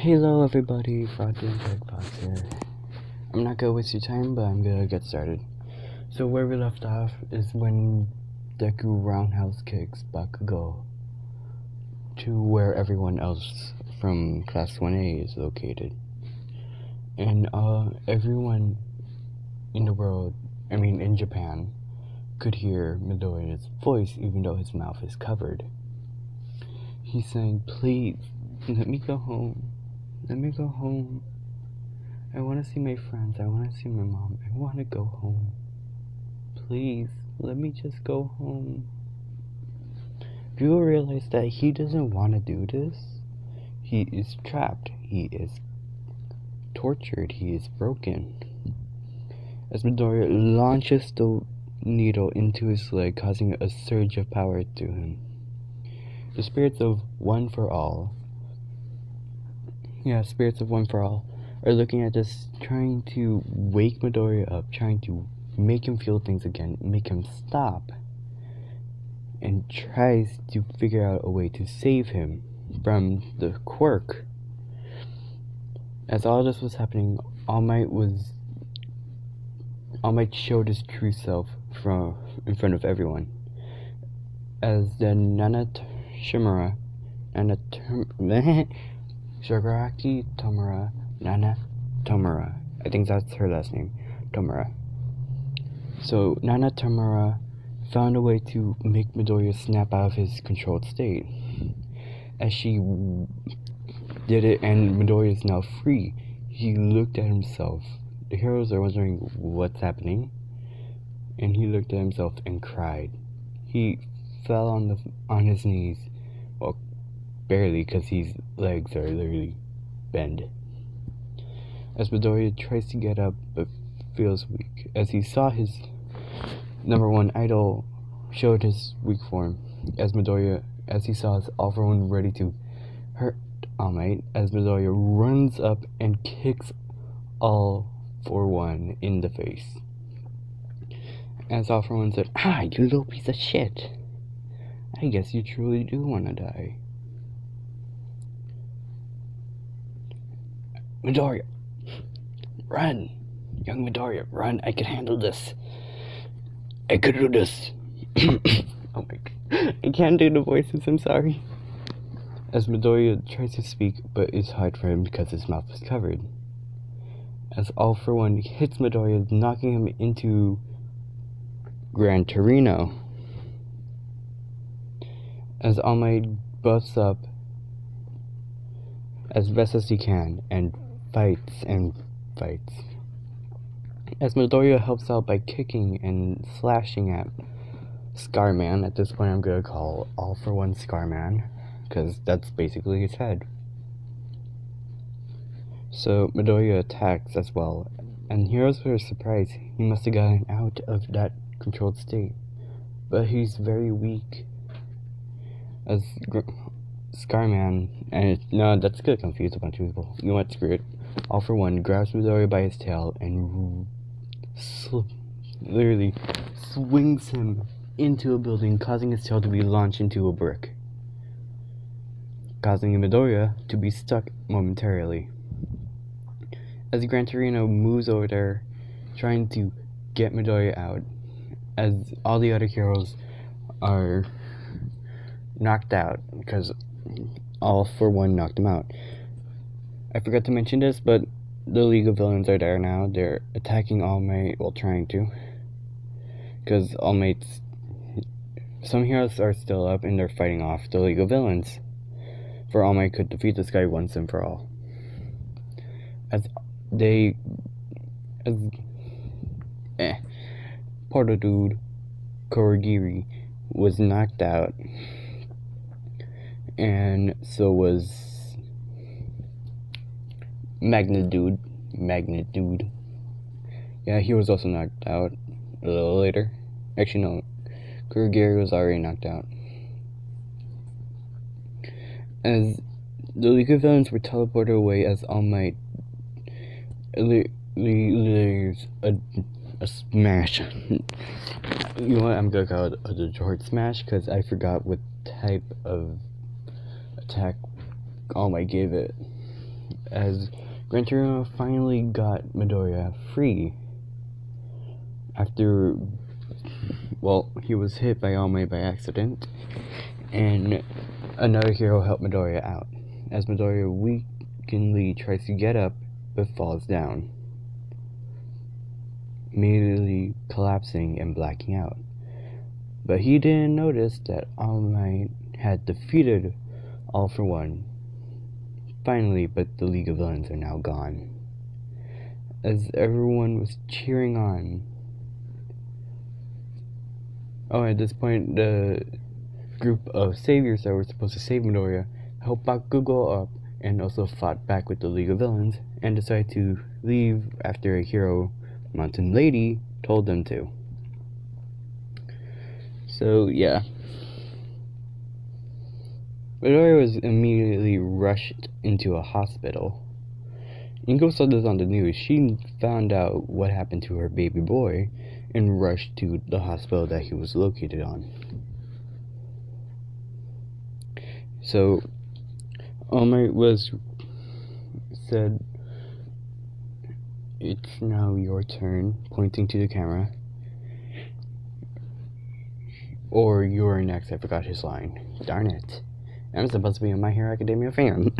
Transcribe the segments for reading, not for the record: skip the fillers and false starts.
Hello everybody, Fraudulent Fox here. I'm not gonna waste your time, but I'm gonna get started. So where we left off is when Deku roundhouse kicks Bakugo to where everyone else from Class 1A is located. And everyone in the world, in Japan, could hear Midoriya's voice even though his mouth is covered. He's saying, "Please, let me go home. Let me go home. I want to see my friends. I want to see my mom. I want to go home. Please, let me just go home." People realize that he doesn't want to do this. He is trapped. He is tortured. He is broken. As Midoriya launches the needle into his leg, causing a surge of power to him. The spirits of One for All are looking at this, trying to wake Midoriya up, trying to make him feel things again, make him stop, and tries to figure out a way to save him from the quirk. As all this was happening, All Might showed his true self in front of everyone. As the Shigaraki Tomura, Nana Tomura. I think that's her last name, Tomura. So Nana Tomura found a way to make Midoriya snap out of his controlled state. As she did it and Midoriya is now free, he looked at himself. The heroes are wondering what's happening, and he looked at himself and cried. He fell on his knees, well, barely, because his legs are literally bent. As Midoriya tries to get up but feels weak, as he saw his number one idol showed his weak form, as he saw his All For One ready to hurt All Might, as Midoriya runs up and kicks All For One in the face. As All For One said, "You little piece of shit. I guess you truly do want to die." "Midoriya, run! Young Midoriya, run! I can handle this. I could do this." Oh my god. I can't do the voices, I'm sorry. As Midoriya tries to speak, but it's hard for him because his mouth is covered. As All For One hits Midoriya, knocking him into Gran Torino. As All Might busts up as best as he can and fights. As Midoriya helps out by kicking and slashing at Scarman. At this point I'm gonna call All For One Scarman, because that's basically his head. So Midoriya attacks as well, and heroes are surprised. He must have gotten out of that controlled state, but he's very weak. As Scarman, no, that's gonna confuse a bunch of people. You know what, screw it. All For One grabs Midoriya by his tail and literally swings him into a building, causing his tail to be launched into a brick, causing Midoriya to be stuck momentarily. As Gran Torino moves over there, trying to get Midoriya out, as all the other heroes are knocked out because All For One knocked him out. I forgot to mention this, but the League of Villains are there now. They're attacking All Might, well, trying to, because All Might's some heroes are still up and they're fighting off the League of Villains, for All Might could defeat this guy once and for all. Porto Dude Korogiri was knocked out, and so was Magnet Dude. Yeah, he was also knocked out a little later. Actually, no, Kurogiri was already knocked out. As the League of Villains were teleported away, as All Might leaves a smash. You know what, I'm gonna call it a Detroit smash, because I forgot what type of attack All Might gave it. as Gran Torino finally got Midoriya free after, well, he was hit by All Might by accident, and another hero helped Midoriya out, as Midoriya weakly tries to get up but falls down, immediately collapsing and blacking out. But he didn't notice that All Might had defeated All for One. Finally, but the League of Villains are now gone. As everyone was cheering on. Oh, at this point, the group of saviors that were supposed to save Midoriya helped Bakugo up and also fought back with the League of Villains and decided to leave after a hero, Mountain Lady, told them to. So, yeah. Midoriya was immediately rushed into a hospital. Inko saw this on the news. She found out what happened to her baby boy and rushed to the hospital that he was located on. So, All Might said, "It's now your turn," pointing to the camera. "Or you're next." I forgot his line. Darn it. I'm supposed to be a My Hero Academia fan.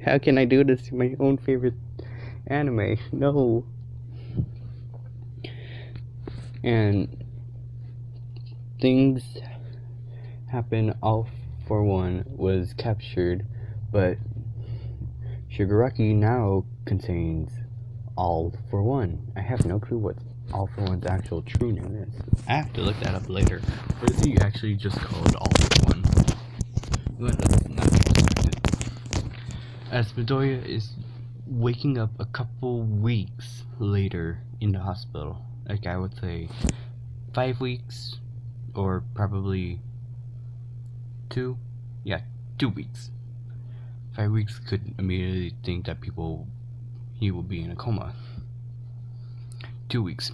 How can I do this to my own favorite anime? No. And things happen. All for One was captured, but Shigaraki now contains All for One. I have no clue what All for One's actual true name is. I have to look that up later. Or is he actually just called All for One? But that's not expected. As Midoriya is waking up a couple weeks later in the hospital, like I would say 5 weeks, or probably 2 weeks. 5 weeks could immediately think that he will be in a coma. 2 weeks.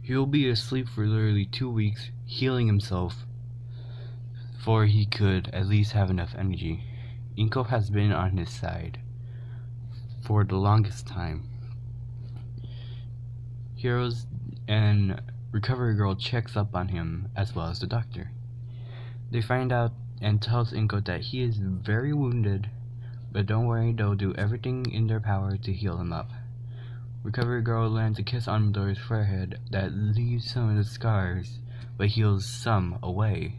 He'll be asleep for literally 2 weeks, healing himself, for he could at least have enough energy. Inko has been on his side for the longest time. Heroes and Recovery Girl checks up on him as well as the doctor. They find out and tells Inko that he is very wounded, but don't worry, they'll do everything in their power to heal him up. Recovery Girl lands a kiss on Midoriya's forehead that leaves some of the scars, but heals some away,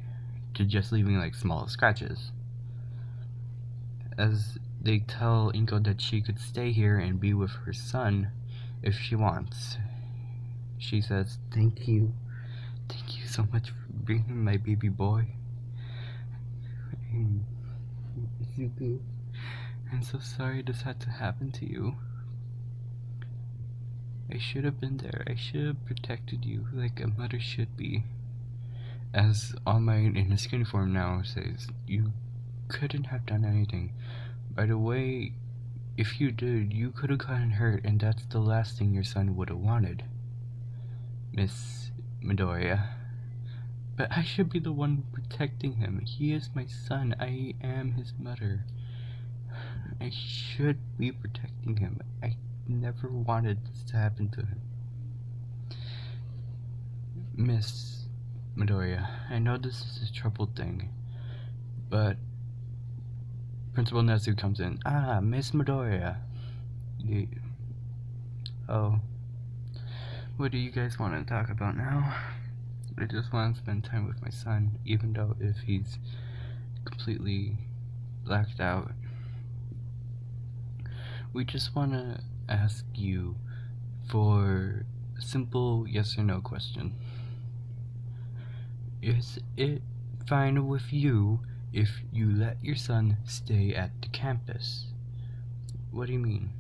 to just leaving like small scratches. As they tell Inko that she could stay here and be with her son if she wants. She says, Thank you so much for bringing my baby boy. I'm so sorry this had to happen to you. I should have been there. I should have protected you like a mother should be." As All Might in his skin form now says, "You couldn't have done anything. By the way, if you did, you could have gotten hurt, and that's the last thing your son would have wanted, Miss Midoriya. But I should be the one protecting him. He is my son. I am his mother. I should be protecting him. I never wanted this to happen to him. Miss Midoriya, I know this is a troubled thing, but..." Principal Nezu comes in. Miss Midoriya. Oh. What do you guys want to talk about now? I just want to spend time with my son, even though if he's completely blacked out. We just want to ask you for a simple yes or no question. Is it fine with you if you let your son stay at the campus? What do you mean?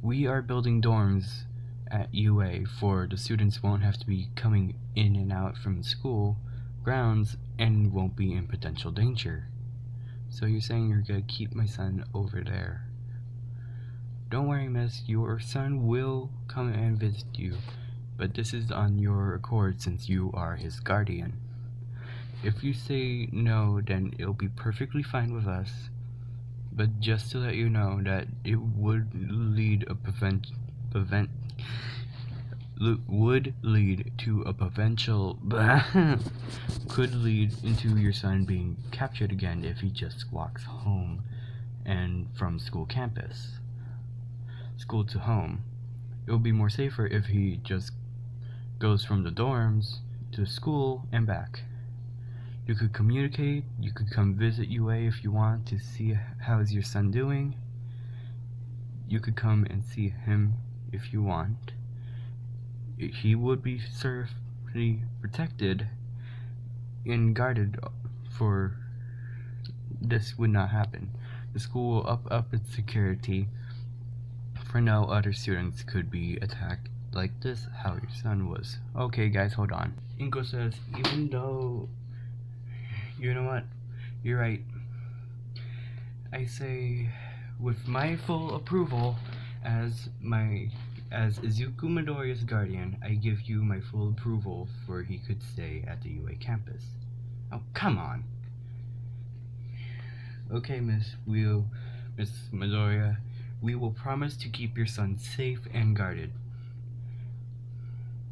We are building dorms at UA for the students won't have to be coming in and out from school grounds and won't be in potential danger. So you're saying you're gonna keep my son over there? Don't worry, miss, your son will come and visit you, but this is on your accord since you are his guardian. If you say no, then it'll be perfectly fine with us, but just to let you know that it would lead would lead to a potential could lead into your son being captured again if he just walks home and from school to home. It would be more safer if he just goes from the dorms to school and back. You could communicate, you could come visit UA if you want to see how's your son doing. You could come and see him if you want. He would be safely protected and guarded for this would not happen. The school will up its security for no other students could be attacked like this, how your son was. Okay guys, hold on. Inko says, even though, you know what, you're right. I say, with my full approval as Izuku Midoriya's guardian, I give you my full approval for he could stay at the UA campus. Oh, come on. Okay, Miss Midoriya, we will promise to keep your son safe and guarded.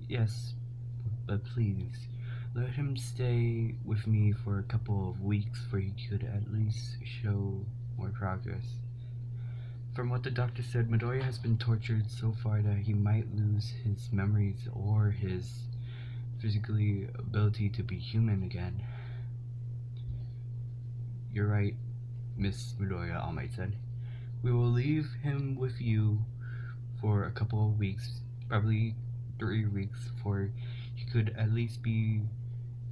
Yes, but please, let him stay with me for a couple of weeks for he could at least show more progress. From what the doctor said, Midoriya has been tortured so far that he might lose his memories or his physically ability to be human again. You're right, Miss Midoriya, All Might said. We will leave him with you for a couple of weeks, probably 3 weeks, for he could at least be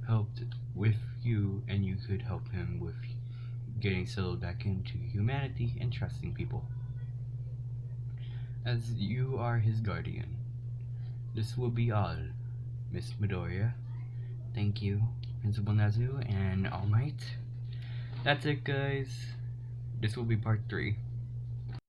helped with you and you could help him with getting settled back into humanity and trusting people. As you are his guardian. This will be all, Miss Midoriya. Thank you, Principal Nazu and All Might. That's it, guys. This will be part 3.